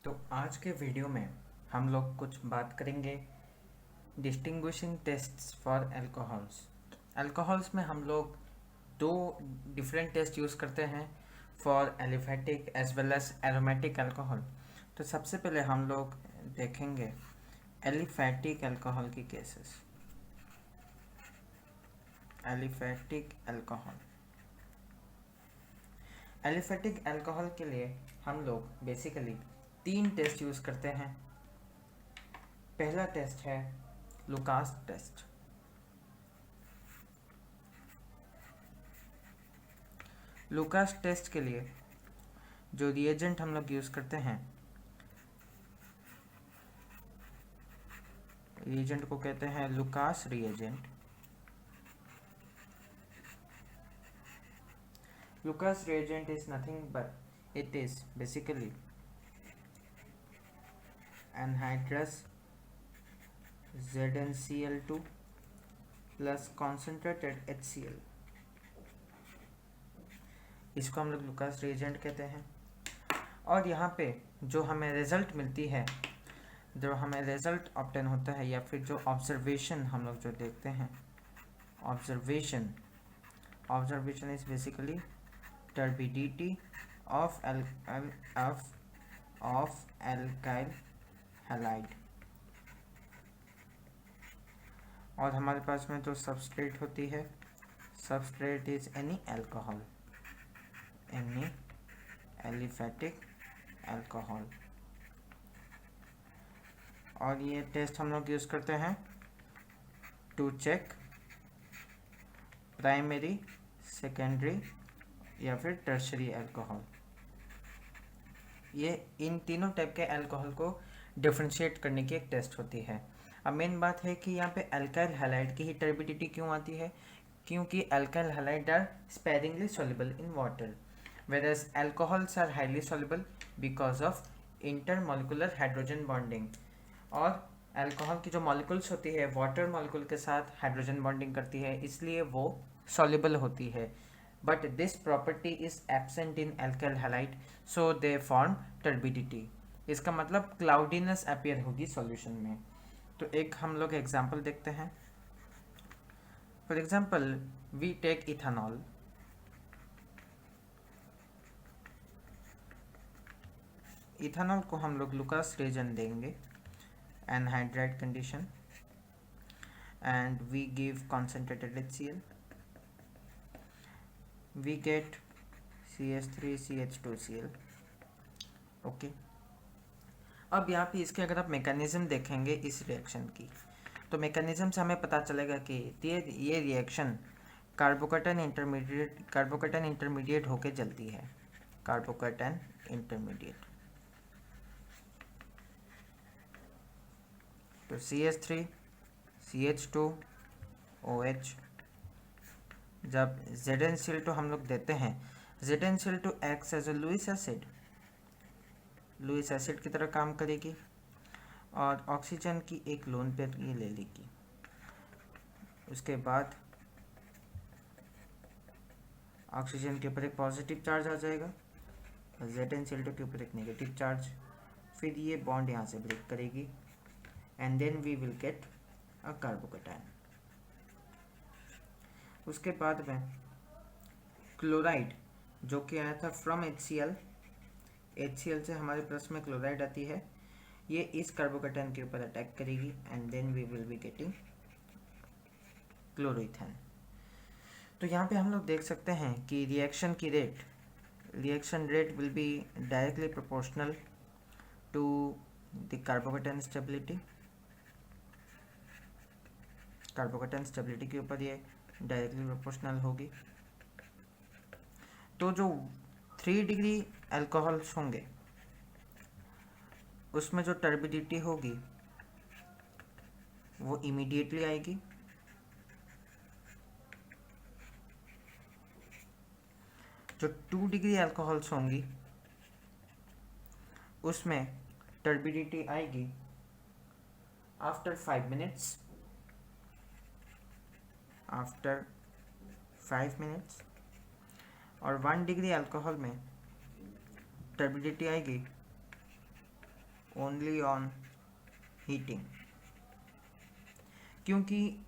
तो आज के वीडियो में हम लोग कुछ बात करेंगे distinguishing tests for alcohols. Alcohols में हम लोग दो डिफरेंट टेस्ट यूज़ करते हैं for aliphatic as well as aromatic alcohol. तो सबसे पहले हम लोग देखेंगे एलिफेटिक अल्कोहल की cases. Aliphatic alcohol, aliphatic alcohol के लिए हम लोग बेसिकली तीन टेस्ट यूज़ करते हैं। पहला टेस्ट है लुकास टेस्ट। लुकास टेस्ट के लिए जो रिएजेंट हम लोग यूज़ करते हैं, रिएजेंट को कहते हैं Lucas reagent. Lucas reagent is nothing but it is basically anhydrous ZnCl2 plus concentrated HCl। इसको हम लोग लुकास रिएजेंट कहते हैं। और यहाँ पे जो हमें रिजल्ट मिलती है, जो हमें रिजल्ट ऑब्टेन होता है, या फिर जो ऑब्जर्वेशन हम लोग जो देखते हैं, observation is basically turbidity of alkyl halide. और हमारे पास में जो सबस्ट्रेट होती है, substrate is any alcohol, any aliphatic alcohol. और ये टेस्ट हम लोग यूज़ करते हैं टू चेक प्राइमरी, सेकेंडरी या फिर टर्शरी अल्कोहल। ये इन तीनों टाइप के अल्कोहल को डिफ्रेंशिएट करने की एक टेस्ट होती है। अब मेन बात है कि यहाँ पे अल्काइल हैलाइड की ही टर्बिडिटी क्यों आती है, क्योंकि alkyl halide are sparingly soluble in water whereas alcohols are highly soluble because of intermolecular hydrogen bonding। और अल्कोहल की जो मॉलिक्यूल्स होती है वाटर मॉलिक्यूल के साथ हाइड्रोजन बॉन्डिंग करती है, इसलिए वो soluble होती है। But this property is absent in alkyl halide, so they form turbidity. इसका मतलब क्लाउडीनेस अपीयर होगी सॉल्यूशन में। तो एक हम लोग एग्जांपल देखते हैं। For example we take ethanol. Ethanol को हम लोग लुकास रिएजेंट देंगे, anhydride condition, and we give concentrated HCl, we get CH3CH2Cl। Okay, अब यहाँ पे इसके अगर आप मैकेनिज्म देखेंगे इस रिएक्शन की, तो मैकेनिज्म से हमें पता चलेगा कि ये रिएक्शन कार्बोकैटायन इंटरमीडिएट होके चलती है। कार्बोकैटायन इंटरमीडिएट, तो CH3 CH2 OH, जब ZnCl2 हम लोग देते हैं, ZnCl2 acts as a Lewis acid, Lewis acid की तरह काम करेगी और ऑक्सीजन की एक लोन पेयर ये ले लेगी। उसके बाद ऑक्सीजन के ऊपर एक पॉजिटिव चार्ज आ जाएगा, ZnCl2 के ऊपर एक नेगेटिव चार्ज, फिर ये बॉन्ड यहाँ से ब्रेक करेगी and then we will get a carbocation. उसके बाद में क्लोराइड जो कि आया था फ्रॉम HCl से हमारे प्लस में क्लोराइड आती है, ये इस कार्बोकैटायन के ऊपर अटैक करेगी and then we will be getting chloroethane. तो यहाँ पे हम लोग देख सकते हैं कि reaction rate will be directly proportional to the carbocation stability. Carbocation stability के ऊपर ये डायरेक्टली प्रोपोर्शनल होगी। तो जो 3 डिग्री अल्कोहल्स होंगे उसमें जो टर्बिडिटी होगी वो इमीडिएटली आएगी, जो 2 डिग्री अल्कोहल्स होंगी उसमें टर्बिडिटी आएगी आफ्टर 5 मिनट्स, और 1 डिग्री अल्कोहल में टर्बिडिटी आएगी ओनली ऑन हीटिंग, क्योंकि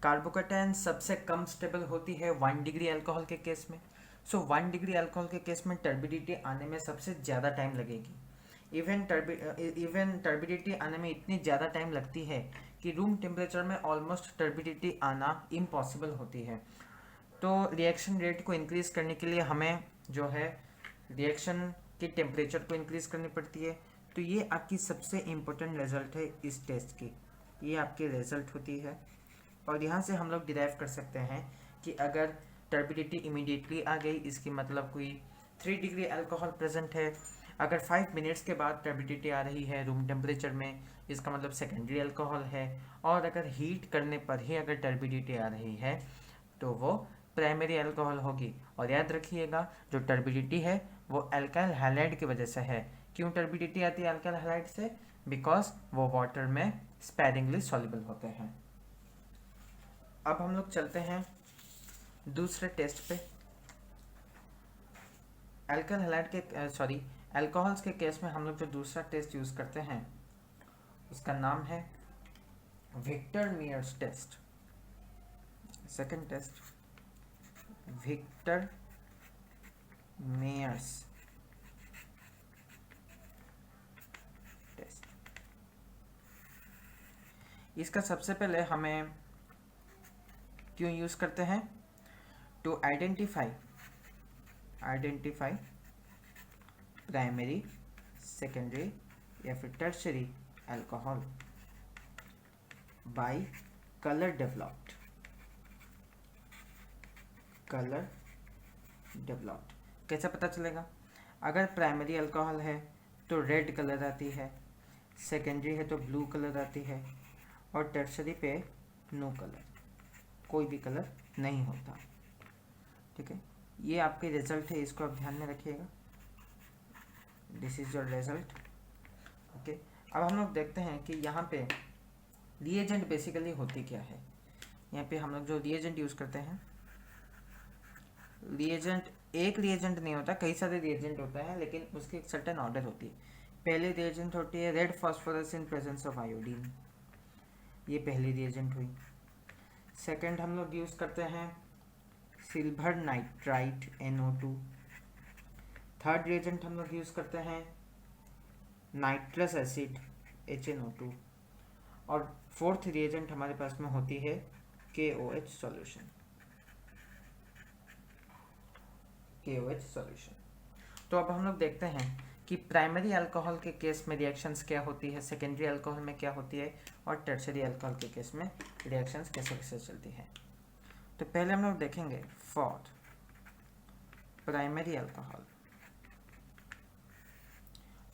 कार्बोकेटायन सबसे कम स्टेबल होती है 1 डिग्री अल्कोहल के केस में। सो 1 डिग्री अल्कोहल के केस में टर्बिडिटी आने में सबसे ज़्यादा टाइम लगेगी। इवन टर्बिडिटी आने में इतनी ज़्यादा टाइम लगती है कि रूम टेम्परेचर में ऑलमोस्ट टर्बिडिटी आना इम्पॉसिबल होती है। तो रिएक्शन रेट को इंक्रीज़ करने के लिए हमें जो है रिएक्शन के टेम्परेचर को इंक्रीज़ करनी पड़ती है। तो ये आपकी सबसे इम्पोर्टेंट रिजल्ट है इस टेस्ट की, ये आपकी रिजल्ट होती है। और यहाँ से हम लोग डिराइव कर सकते हैं कि अगर टर्बिडिटी इमीडिएटली आ गई, इसकी मतलब कोई 3 डिग्री अल्कोहल प्रेजेंट है। अगर 5 मिनट्स के बाद टर्बिडिटी आ रही है रूम टेम्परेचर में, इसका मतलब सेकेंडरी अल्कोहल है। और अगर हीट करने पर ही अगर टर्बिडिटी आ रही है तो वो प्राइमरी अल्कोहल होगी। और याद रखिएगा जो टर्बिडिटी है वो अल्काइल हैलाइड की वजह से है। क्यों टर्बिडिटी आती है अल्काइल हैलाइड से? बिकॉज वो वाटर में स्पैरिंगली सॉल्युबल होते हैं। अब हम लोग चलते हैं दूसरे टेस्ट पे। अल्काइल हैलाइड के अल्कोहल्स के केस में हम लोग जो दूसरा टेस्ट यूज़ करते हैं उसका नाम है Victor Meyer's test. Second test Victor Meyer's test. इसका सबसे पहले हमें क्यों यूज़ करते हैं? टू आइडेंटिफाई प्राइमरी, सेकेंडरी या फिर tertiary alcohol by colour developed. कैसे पता चलेगा? अगर प्राइमरी अल्कोहल है तो रेड कलर आती है, सेकेंडरी है तो ब्लू कलर आती है, और टर्शरी पे नो कलर, कोई भी कलर नहीं होता। ठीक है, ये आपके रिजल्ट है, इसको आप ध्यान में रखिएगा। This is your result. Okay, अब हम लोग देखते हैं कि यहाँ पे रिएजेंट बेसिकली होती क्या है। यहाँ पे हम लोग जो रिएजेंट यूज़ करते हैं, रिएजेंट एक रिएजेंट नहीं होता, कई सारे रिएजेंट होता है, लेकिन उसकी एक सर्टेन ऑर्डर होती है। पहली रिएजेंट होती है red phosphorus in presence of iodine, ये पहली रिएजेंट हुई। सेकंड हम लोग यूज़ करते हैं silver nitrite NO2। Third reagent हम लोग यूज़ करते हैं नाइट्रस एसिड HNO2। और फोर्थ रिएजेंट हमारे पास में होती है KOH सॉल्यूशन। तो अब हम लोग देखते हैं कि प्राइमरी अल्कोहल के केस में रिएक्शंस क्या होती है, सेकेंडरी अल्कोहल में क्या होती है, और टर्शरी अल्कोहल के केस में रिएक्शंस कैसे कैसे चलती है। तो पहले हम लोग देखेंगे for primary alcohol.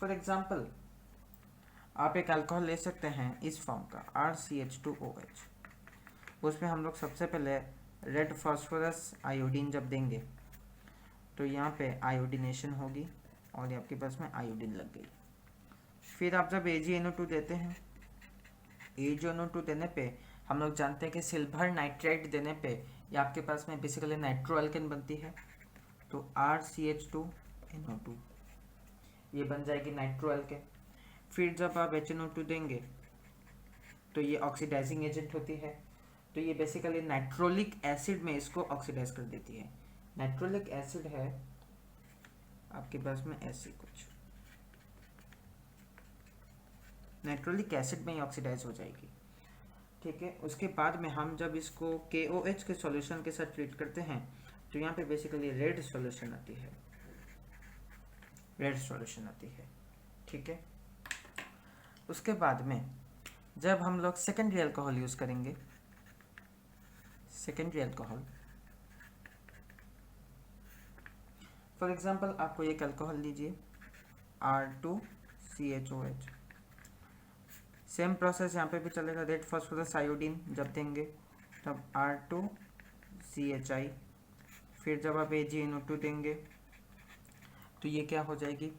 For example आप एक अल्कोहल ले सकते हैं इस फॉर्म का RCH2OH। उसमें हम लोग सबसे पहले रेड फास्फोरस आयोडीन जब देंगे तो यहाँ पे आयोडीनेशन होगी और ये आपके पास में आयोडीन लग गई। फिर आप जब AgNO2 देते हैं, AgNO2 देने पे हम लोग जानते हैं कि सिल्वर नाइट्राइट देने पे ये आपके पास में बेसिकली नाइट्रो अल्केन बनती है, तो RCH2NO2 ये बन जाएगी नाइट्रो अल्केन। फिर जब आप HNO2 देंगे तो ये ऑक्सीडाइजिंग एजेंट होती है, तो ये बेसिकली नाइट्रोलिक एसिड में इसको ऑक्सीडाइज कर देती है। नाइट्रोलिक एसिड है आपके पास में ऐसे कुछ, नाइट्रोलिक एसिड में ही ऑक्सीडाइज हो जाएगी। ठीक है, उसके बाद में हम जब इसको KOH के सॉल्यूशन के साथ ट्रीट करते हैं तो यहाँ पे बेसिकली रेड सॉल्यूशन आती है। ठीक है, उसके बाद में जब हम लोग सेकेंडरी अल्कोहल यूज़ करेंगे, सेकेंडरी अल्कोहल फॉर एग्जांपल आपको एक अल्कोहल लीजिए R2CHOH। सेम प्रोसेस यहाँ पे भी चलेगा, रेड फास्फोरस आयोडीन जब देंगे तब R2CHI। फिर जब आप AgNO2 देंगे तो ये क्या हो जाएगी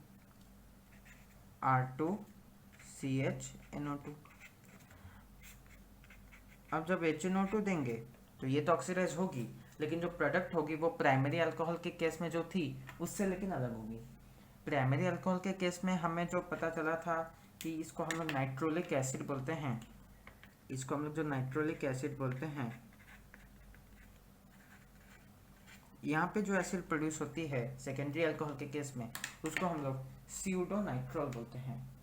R2CHNO2। अब जब HNO2 देंगे तो ये तो ऑक्सीडाइज होगी, लेकिन जो प्रोडक्ट होगी वो प्राइमरी अल्कोहल के केस में जो थी उससे लेकिन अलग होगी। प्राइमरी अल्कोहल के केस में हमें जो पता चला था कि इसको हम लोग नाइट्रोलिक एसिड बोलते हैं। इसको हम लोग जो नाइट्रोलिक एसिड बोलते हैं, यहाँ पे जो एसिड प्रोड्यूस होती है सेकेंडरी अल्कोहल के केस में, उसको हम लोग स्यूडोनाइट्रोल बोलते हैं।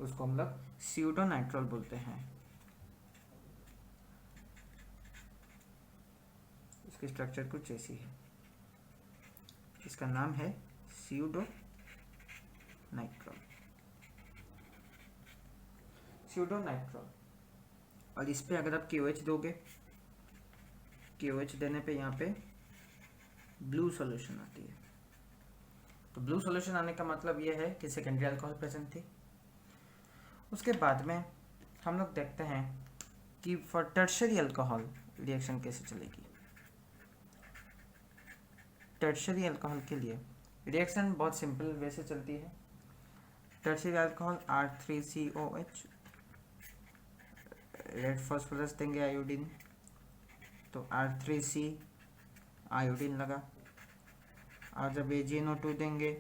उसको हम लोग स्यूडोनाइट्रोल बोलते हैं। इसकी स्ट्रक्चर कुछ ऐसी है। इसका नाम है स्यूडोनाइट्रोल। स्यूडोनाइट्रोल। और इस पे अगर आप KOH दोगे, KOH देने पे यहाँ पे ब्लू सॉल्यूशन आती है। तो ब्लू सॉल्यूशन आने का मतलब यह है कि सेकेंडरी अल्कोहल प्रेजेंट थी। उसके बाद में हम लोग देखते हैं कि फॉर टर्शरी अल्कोहल रिएक्शन कैसे चलेगी। टर्शरी अल्कोहल के लिए रिएक्शन बहुत सिंपल वे से चलती है। Tertiary alcohol R3COH, red phosphorus देंगे आयोडीन, तो R3C आयोडीन लगा। और जब AgNO2 देंगे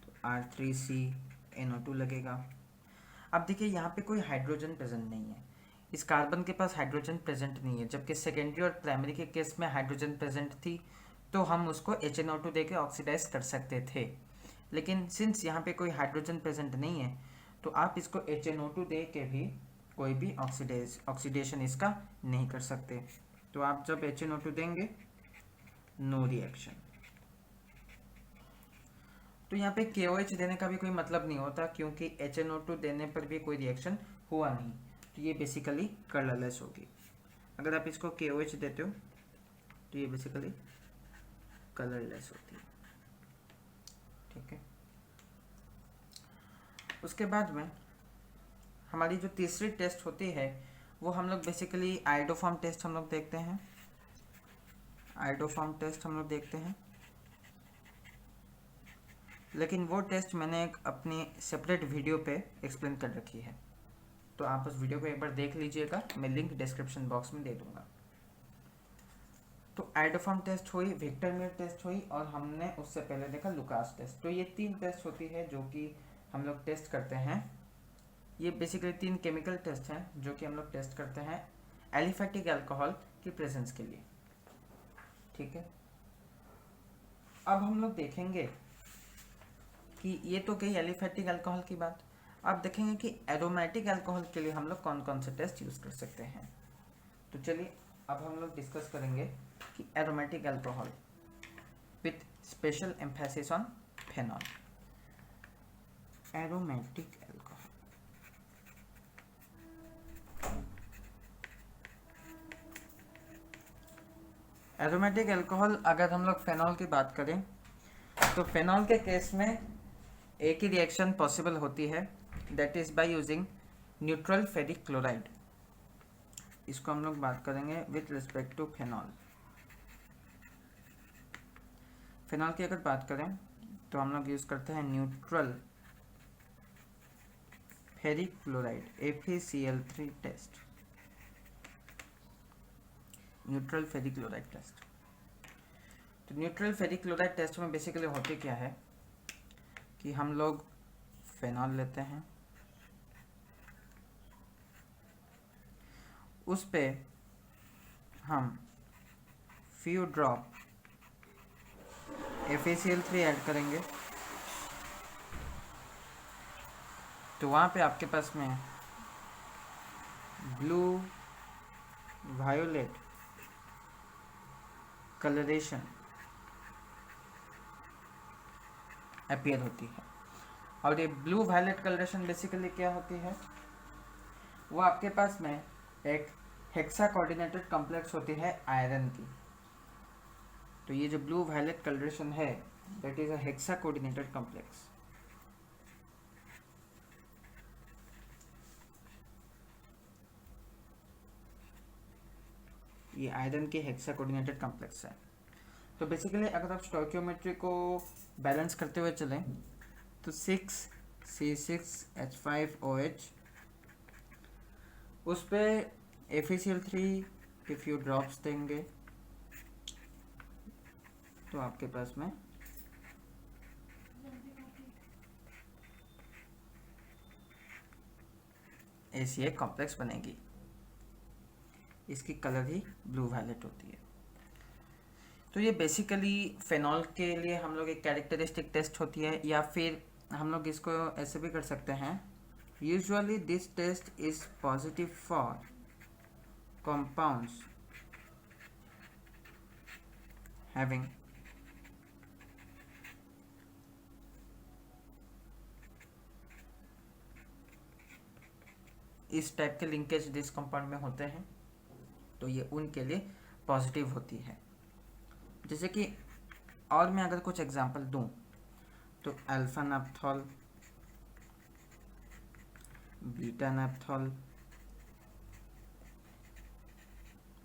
तो R3CNO2 लगेगा। अब देखिए यहाँ पे कोई हाइड्रोजन प्रेजेंट नहीं है, इस कार्बन के पास हाइड्रोजन प्रेजेंट नहीं है, जबकि सेकेंडरी और प्राइमरी के केस में हाइड्रोजन प्रेजेंट थी, तो हम उसको HNO2 देके ऑक्सीडाइज कर सकते थे। लेकिन सिंस यहाँ पे कोई हाइड्रोजन प्रेजेंट नहीं है, तो आप इसको HNO2 दे के भी कोई भी ऑक्सीडेशन इसका नहीं कर सकते। तो आप जब HNO2 देंगे, नो रिएक्शन। तो यहाँ पे KOH देने का भी कोई मतलब नहीं होता, क्योंकि HNO2 देने पर भी कोई रिएक्शन हुआ नहीं, तो ये बेसिकली कलरलेस होगी। अगर आप इसको KOH देते हो तो ये बेसिकली कलरलेस होती है। ठीक है। उसके बाद में हमारी जो तीसरी टेस्ट होती है वो हम लोग बेसिकली आयोडोफॉर्म टेस्ट हम लोग देखते हैं। आयोडोफॉर्म टेस्ट हम लोग देखते हैं, लेकिन वो टेस्ट मैंने एक अपनी सेपरेट वीडियो पे एक्सप्लेन कर रखी है, तो आप उस वीडियो को एक बार देख लीजिएगा, मैं लिंक डिस्क्रिप्शन बॉक्स में दे दूंगा। तो आयोडोफॉर्म टेस्ट हुई, विक्टर मीयर टेस्ट हुई, और हमने उससे पहले देखा लुकास टेस्ट। तो ये 3 टेस्ट होती है जो कि हम लोग टेस्ट करते हैं। ये बेसिकली 3 केमिकल टेस्ट हैं जो कि हम लोग टेस्ट करते हैं एलिफेटिक अल्कोहल की प्रेजेंस के लिए। ठीक है। अब हम लोग देखेंगे कि ये तो गई एलिफेटिक अल्कोहल की बात। अब देखेंगे कि एरोमेटिक अल्कोहल के लिए हम लोग कौन कौन से टेस्ट यूज़ कर सकते हैं। तो चलिए अब हम लोग डिस्कस करेंगे कि aromatic alcohol with special emphasis on phenol. Aromatic alcohol, aromatic alcohol अगर हम लोग फेनॉल की बात करें तो फेनॉल के केस में एक ही रिएक्शन पॉसिबल होती है, that is by using neutral ferric chloride. इसको हम लोग बात करेंगे with respect to phenol. Phenol की अगर बात करें तो हम लोग यूज करते हैं neutral ferric chloride FeCl3 test. Neutral ferric chloride test. तो न्यूट्रल फेरिक क्लोराइड टेस्ट में बेसिकली होते क्या है कि हम लोग फेनॉल लेते हैं, उस पे हम फ्यू ड्रॉप FeCl3 ऐड करेंगे, तो वहाँ पे आपके पास में ब्लू वायोलेट कलरेशन अपीयर होती है। और ये ब्लू वायलेट कलरेशन बेसिकली क्या होती है, वो आपके पास में एक हेक्सा कोऑर्डिनेटेड कॉम्प्लेक्स होती है आयरन की। तो ये जो ब्लू वायलेट कलरेशन है that is a hexa coordinated complex. ये आयरन के हेक्सा कोऑर्डिनेटेड कॉम्प्लेक्स है। तो बेसिकली अगर आप स्टोइकियोमेट्री को बैलेंस करते हुए चलें तो 6C6H5OH, उस पे FeCl3 के फ्यू ड्रॉप्स देंगे, तो आपके पास में ACA कॉम्प्लेक्स बनेगी। इसकी कलर ही ब्लू वायलेट होती है। तो ये बेसिकली फेनॉल के लिए हम लोग एक कैरेक्टरिस्टिक टेस्ट होती है, या फिर हम लोग इसको ऐसे भी कर सकते हैं, usually this test is positive for compounds having इस टाइप के लिंकेज जिस कंपाउंड में होते हैं, तो ये उनके लिए पॉजिटिव होती है। जैसे कि और मैं अगर कुछ एग्जांपल दूं, तो अल्फा नैप्थॉल, बीटा नैप्थॉल,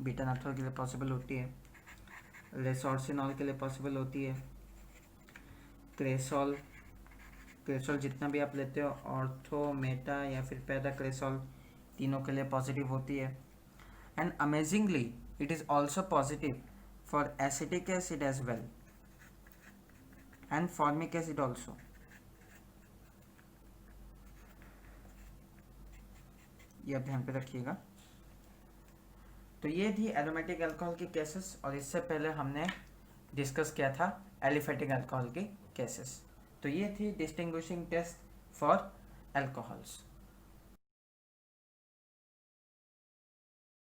बीटा नैप्थॉल के लिए पॉसिबल होती है, रेसोर्सिनॉल के लिए पॉसिबल होती है, क्रेसॉल, क्रेसॉल जितना भी आप लेते हो, ऑर्थो, मेटा या फिर पैरा क्रेसॉल, तीनों के लिए पॉजिटिव होती है। And amazingly it is also positive for acetic acid as well and formic acid also. ये आप ध्यान पे रखिएगा। तो ये थी एरोमेटिक अल्कोहल के केसेस, और इससे पहले हमने डिस्कस किया था एलिफेटिक अल्कोहल के केसेस। तो ये थी डिस्टिंग्विशिंग टेस्ट फॉर अल्कोहल्स।